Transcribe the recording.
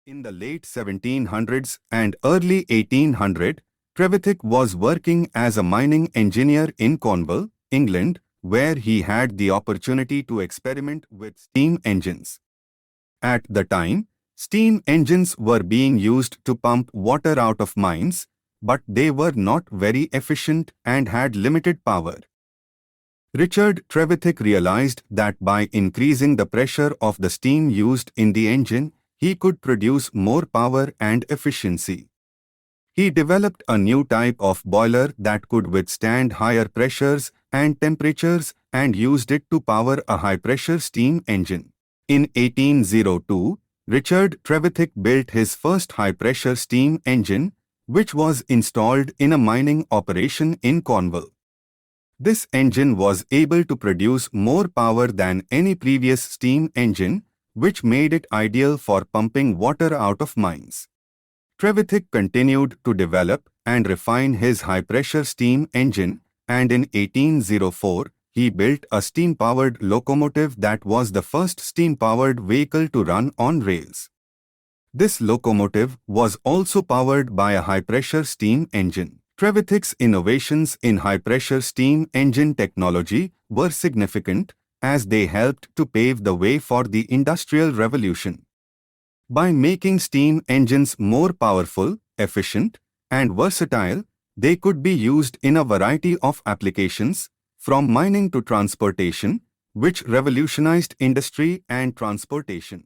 In the late 1700s and early 1800s, Trevithick was working as a mining engineer in Cornwall, England, where he had the opportunity to experiment with steam engines. At the time, steam engines were being used to pump water out of mines, but they were not very efficient and had limited power. Richard Trevithick realized that by increasing the pressure of the steam used in the engine, he could produce more power and efficiency. He developed a new type of boiler that could withstand higher pressures and temperatures and used it to power a high-pressure steam engine. In 1802, Richard Trevithick built his first high-pressure steam engine, which was installed in a mining operation in Cornwall. This engine was able to produce more power than any previous steam engine, which made it ideal for pumping water out of mines. Trevithick continued to develop and refine his high-pressure steam engine, and in 1804, he built a steam-powered locomotive that was the first steam-powered vehicle to run on rails. This locomotive was also powered by a high-pressure steam engine. Trevithick's innovations in high-pressure steam engine technology were significant, as they helped to pave the way for the Industrial Revolution. By making steam engines more powerful, efficient, and versatile, they could be used in a variety of applications, from mining to transportation, which revolutionized industry and transportation.